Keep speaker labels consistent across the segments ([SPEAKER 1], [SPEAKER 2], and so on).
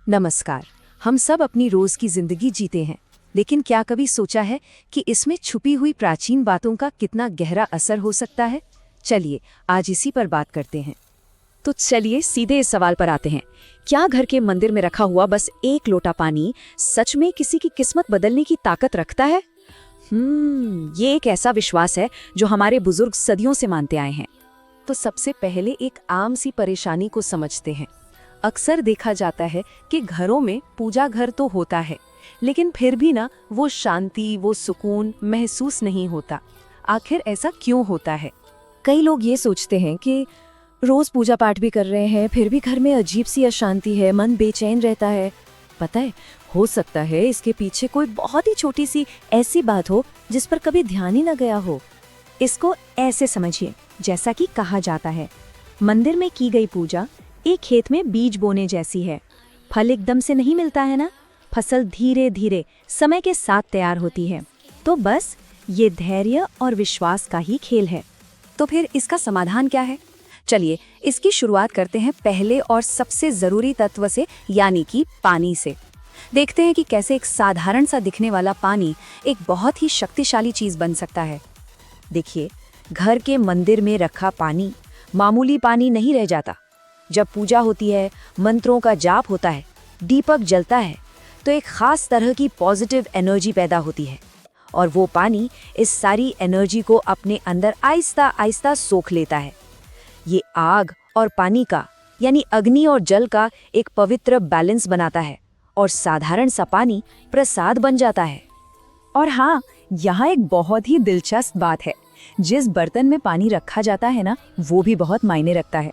[SPEAKER 1] नमस्कार। हम सब अपनी रोज की जिंदगी जीते हैं, लेकिन क्या कभी सोचा है कि इसमें छुपी हुई प्राचीन बातों का कितना गहरा असर हो सकता है? चलिए आज इसी पर बात करते हैं।
[SPEAKER 2] तो चलिए सीधे इस सवाल पर आते हैं। क्या घर के मंदिर में रखा हुआ बस एक लोटा पानी सच में किसी की किस्मत बदलने की ताकत रखता है? ये एक ऐसा विश्वास है जो हमारे बुजुर्ग सदियों से मानते आए हैं।
[SPEAKER 1] तो सबसे पहले एक आम सी परेशानी को समझते हैं। अक्सर देखा जाता है कि घरों में पूजा घर तो होता है, लेकिन फिर भी ना वो शांति, वो सुकून महसूस नहीं होता। आखिर ऐसा क्यों होता है?
[SPEAKER 2] कई लोग ये सोचते हैं कि रोज पूजा पाठ भी कर रहे हैं, फिर भी घर में अजीब सी अशांति है, मन बेचैन रहता है। पता है, हो सकता है इसके पीछे कोई बहुत ही छोटी सी ऐसी बात हो जिस पर कभी ध्यान ही न गया हो। इसको ऐसे समझिए, जैसा कि कहा जाता है, मंदिर में की गई पूजा एक खेत में बीज बोने जैसी है। फल एकदम से नहीं मिलता है ना, फसल धीरे धीरे समय के साथ तैयार होती है। तो बस ये धैर्य और विश्वास का ही खेल है।
[SPEAKER 1] तो फिर इसका समाधान क्या है? चलिए इसकी शुरुआत करते हैं पहले और सबसे जरूरी तत्व से, यानी कि पानी से। देखते हैं कि कैसे एक साधारण सा दिखने वाला पानी एक बहुत ही शक्तिशाली चीज बन सकता है। देखिए, घर के मंदिर में रखा पानी मामूली पानी नहीं रह जाता। जब पूजा होती है, मंत्रों का जाप होता है, दीपक जलता है, तो एक खास तरह की पॉजिटिव एनर्जी पैदा होती है और वो पानी इस सारी एनर्जी को अपने अंदर आहिस्ता आहिस्ता सोख लेता है। ये आग और पानी का, यानी अग्नि और जल का एक पवित्र बैलेंस बनाता है और साधारण सा पानी प्रसाद बन जाता है।
[SPEAKER 2] और हाँ, यहाँ एक बहुत ही दिलचस्प बात है। जिस बर्तन में पानी रखा जाता है ना, वो भी बहुत मायने रखता है।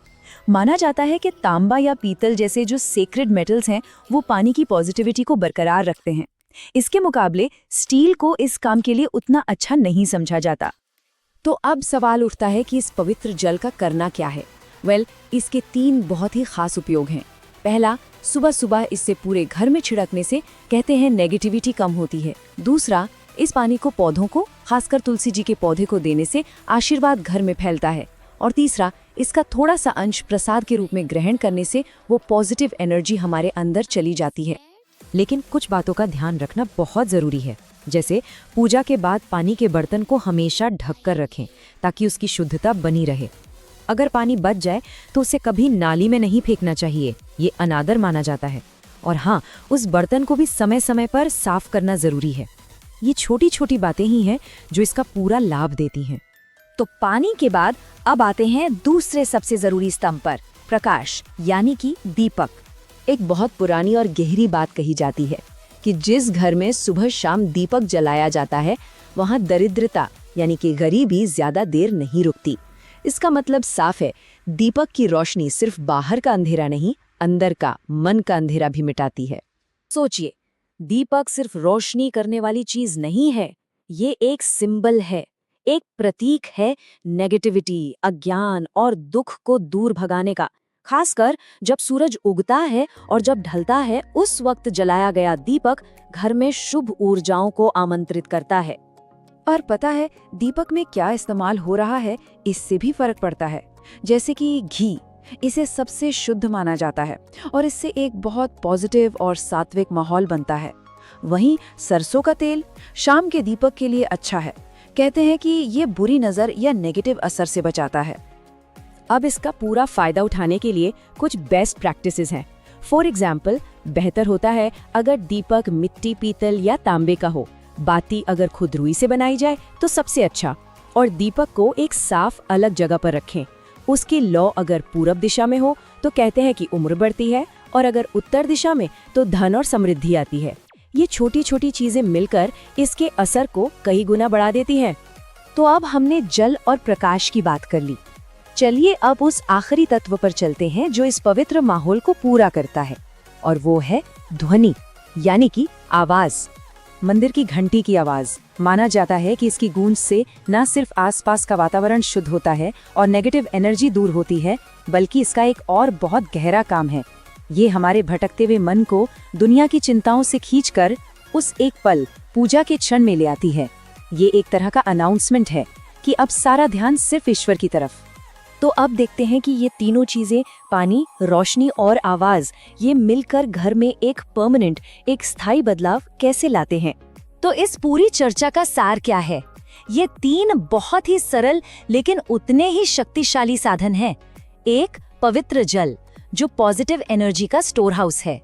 [SPEAKER 2] माना जाता है कि तांबा या पीतल जैसे जो सेक्रेड मेटल्स हैं, वो पानी की पॉजिटिविटी को बरकरार रखते हैं। इसके मुकाबले स्टील को इस काम के लिए उतना अच्छा नहीं समझा जाता।
[SPEAKER 1] तो अब सवाल उठता है कि इस पवित्र जल का करना क्या है? इसके 3 बहुत ही खास उपयोग हैं। पहला, सुबह सुबह इससे पूरे घर में छिड़कने से कहते हैं नेगेटिविटी कम होती है। दूसरा, इस पानी को पौधों को, खासकर तुलसी जी के पौधे को देने से आशीर्वाद घर में फैलता है। और तीसरा, इसका थोड़ा सा अंश प्रसाद के रूप में ग्रहण करने से वो पॉजिटिव एनर्जी हमारे अंदर चली जाती है।
[SPEAKER 2] लेकिन कुछ बातों का ध्यान रखना बहुत जरूरी है। जैसे पूजा के बाद पानी के बर्तन को हमेशा ढककर रखें ताकि उसकी शुद्धता बनी रहे। अगर पानी बच जाए तो उसे कभी नाली में नहीं फेंकना चाहिए, ये अनादर माना जाता है। और हाँ, उस बर्तन को भी समय समय पर साफ करना जरूरी है। ये छोटी छोटी बातें ही हैं जो इसका पूरा लाभ देती हैं।
[SPEAKER 1] तो पानी के बाद अब आते हैं दूसरे सबसे जरूरी स्तंभ पर, प्रकाश, यानी कि दीपक। एक बहुत पुरानी और गहरी बात कही जाती है कि जिस घर में सुबह शाम दीपक जलाया जाता है, वहां दरिद्रता यानी कि गरीबी ज्यादा देर नहीं रुकती। इसका मतलब साफ है, दीपक की रोशनी सिर्फ बाहर का अंधेरा नहीं, अंदर का, मन का अंधेरा भी मिटाती है। सोचिए, दीपक सिर्फ रोशनी करने वाली चीज नहीं है, ये एक सिंबल है, एक प्रतीक है नेगेटिविटी, अज्ञान और दुख को दूर भगाने का। खासकर जब सूरज उगता है और जब ढलता है, उस वक्त जलाया गया दीपक घर में शुभ ऊर्जाओं को आमंत्रित करता है। और पता है दीपक में क्या इस्तेमाल हो रहा है, इससे भी फर्क पड़ता है। जैसे कि घी, इसे सबसे शुद्ध माना जाता है और इससे एक बहुत पॉजिटिव और सात्विक माहौल बनता है। वहीं सरसों का तेल शाम के दीपक के लिए अच्छा है। कहते हैं कि ये बुरी नजर या नेगेटिव असर से बचाता है। अब इसका पूरा फायदा उठाने के लिए कुछ बेस्ट प्रैक्टिसेस हैं। फॉर एग्जाम्पल, बेहतर होता है अगर दीपक मिट्टी, पीतल या तांबे का हो। बाती अगर खुद रुई से बनाई जाए तो सबसे अच्छा। और दीपक को एक साफ अलग जगह पर रखें। उसकी लौ अगर पूरब दिशा में हो तो कहते हैं कि उम्र बढ़ती है, और अगर उत्तर दिशा में तो धन और समृद्धि आती है। ये छोटी छोटी चीजें मिलकर इसके असर को कई गुना बढ़ा देती हैं। तो अब हमने जल और प्रकाश की बात कर ली। चलिए अब उस आखिरी तत्व पर चलते हैं जो इस पवित्र माहौल को पूरा करता है, और वो है ध्वनि, यानी कि आवाज। मंदिर की घंटी की आवाज, माना जाता है कि इसकी गूंज से न सिर्फ आसपास का वातावरण शुद्ध होता है और नेगेटिव एनर्जी दूर होती है, बल्कि इसका एक और बहुत गहरा काम है। ये हमारे भटकते हुए मन को दुनिया की चिंताओं से खींचकर उस एक पल पूजा के क्षण में ले आती है। ये एक तरह का अनाउंसमेंट है कि अब सारा ध्यान सिर्फ ईश्वर की तरफ।
[SPEAKER 2] तो अब देखते हैं कि ये तीनों चीजें, पानी, रोशनी और आवाज, ये मिलकर घर में एक परमानेंट, एक स्थायी बदलाव कैसे लाते हैं।
[SPEAKER 1] तो इस पूरी चर्चा का सार क्या है? ये 3 बहुत ही सरल लेकिन उतने ही शक्तिशाली साधन हैं। 1. पवित्र जल, जो पॉजिटिव एनर्जी का स्टोर हाउस है।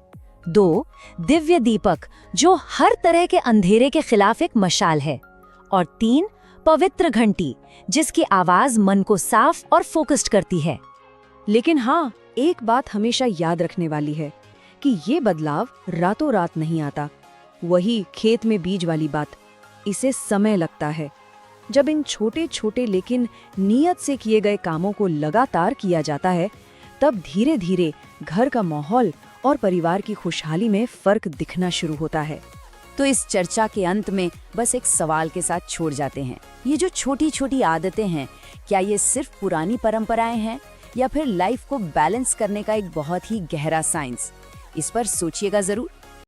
[SPEAKER 1] 2. दिव्य दीपक, जो हर तरह के अंधेरे के खिलाफ एक मशाल है। और 3. पवित्र घंटी, जिसकी आवाज मन को साफ और फोकस्ड करती है।
[SPEAKER 2] लेकिन हाँ, एक बात हमेशा याद रखने वाली है कि ये बदलाव रातों रात नहीं आता। वही खेत में बीज वाली बात, इसे समय लगता है। जब इन छोटे छोटे लेकिन नियत से किए गए कामों को लगातार किया जाता है, तब धीरे धीरे घर का माहौल और परिवार की खुशहाली में फर्क दिखना शुरू होता है।
[SPEAKER 1] तो इस चर्चा के अंत में बस एक सवाल के साथ छोड़ जाते हैं। ये जो छोटी छोटी आदतें हैं, क्या ये सिर्फ पुरानी परंपराएं हैं या फिर लाइफ को बैलेंस करने का एक बहुत ही गहरा साइंस? इस पर सोचिएगा जरूर।